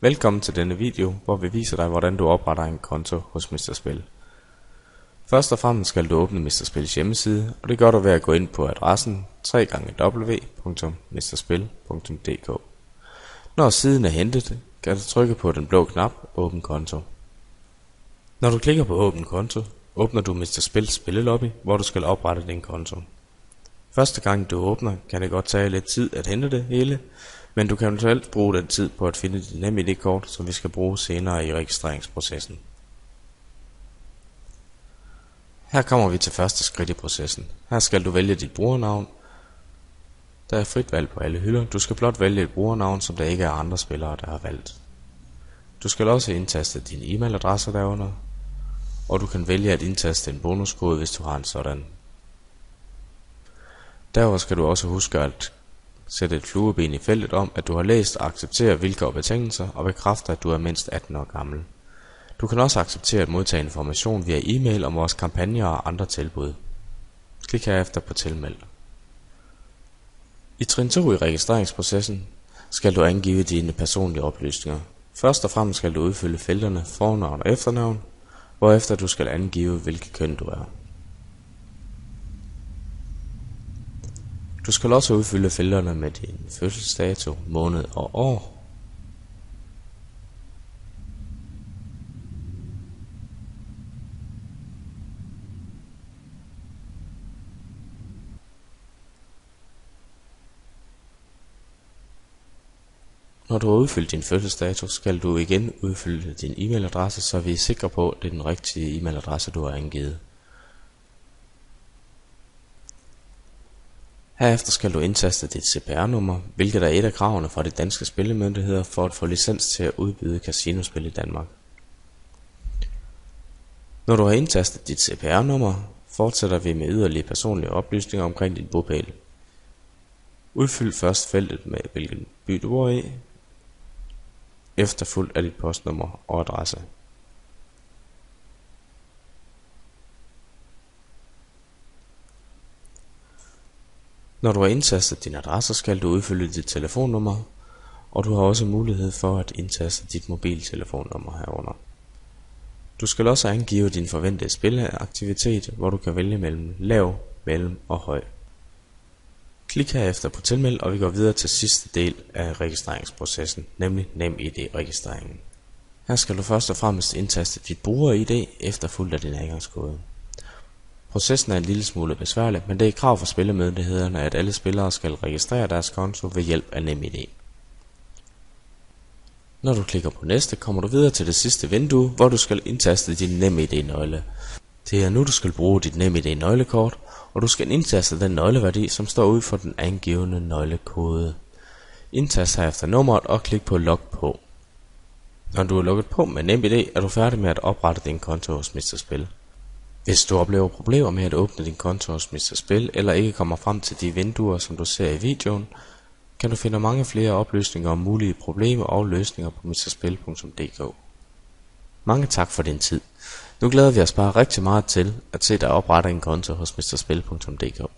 Velkommen til denne video, hvor vi viser dig, hvordan du opretter en konto hos Mr. Spil. Først og fremmest skal du åbne Mr. Spils hjemmeside, og det gør du ved at gå ind på adressen www.mrspil.dk. Når siden er hentet, kan du trykke på den blå knap Åbn konto. Når du klikker på Åbn konto, åbner du Mr. Spils spillelobby, hvor du skal oprette din konto. Første gang du åbner, kan det godt tage lidt tid at hente det hele, men du kan eventuelt bruge den tid på at finde dit NemID-kort, som vi skal bruge senere i registreringsprocessen. Her kommer vi til første skridt i processen. Her skal du vælge dit brugernavn. Der er frit valg på alle hylder. Du skal blot vælge et brugernavn, som der ikke er andre spillere, der har valgt. Du skal også indtaste din e-mailadresse derunder, og du kan vælge at indtaste en bonuskode, hvis du har en sådan. Derudover skal du også huske at sætte et flueben i feltet om, at du har læst og accepterer vilkår og betingelser, og bekræfter, at du er mindst 18 år gammel. Du kan også acceptere at modtage information via e-mail om vores kampagner og andre tilbud. Klik herefter på tilmeld. I trin 2 i registreringsprocessen skal du angive dine personlige oplysninger. Først og fremmest skal du udfylde felterne fornavn og efternavn, hvorefter du skal angive hvilket køn du er. Du skal også udfylde felterne med din fødselsdato, måned og år. Når du har udfyldt din fødselsdato, skal du igen udfylde din e-mailadresse, så vi er sikre på, at det er den rigtige e-mailadresse, du har angivet. Herefter skal du indtaste dit CPR-nummer, hvilket er et af kravene fra de danske spillemyndigheder for at få licens til at udbyde casinospil i Danmark. Når du har indtastet dit CPR-nummer, fortsætter vi med yderligere personlige oplysninger omkring din bopæl. Udfyld først feltet med hvilken by du bor i, efterfulgt af dit postnummer og adresse. Når du har indtastet din adresse, skal du udfylde dit telefonnummer, og du har også mulighed for at indtaste dit mobiltelefonnummer herunder. Du skal også angive din forventede spilleaktivitet, hvor du kan vælge mellem lav, mellem og høj. Klik herefter på tilmeld, og vi går videre til sidste del af registreringsprocessen, nemlig NemID-registreringen. Her skal du først og fremmest indtaste dit bruger-ID, efterfulgt af din adgangskode. Processen er en lille smule besværlig, men det er krav for spillemyndighederne, at alle spillere skal registrere deres konto ved hjælp af NemID. Når du klikker på næste, kommer du videre til det sidste vindue, hvor du skal indtaste din NemID-nøgle. Det er nu, du skal bruge dit NemID-nøglekort, og du skal indtaste den nøgleværdi, som står ud for den angivne nøglekode. Indtast herefter nummeret og klik på Log på. Når du er logget på med NemID, er du færdig med at oprette din konto hos Mr. Spil. Hvis du oplever problemer med at åbne din konto hos Mr. Spil, eller ikke kommer frem til de vinduer, som du ser i videoen, kan du finde mange flere oplysninger om mulige problemer og løsninger på mrspil.dk. Mange tak for din tid. Nu glæder vi os bare rigtig meget til at se dig oprette en konto hos mrspil.dk.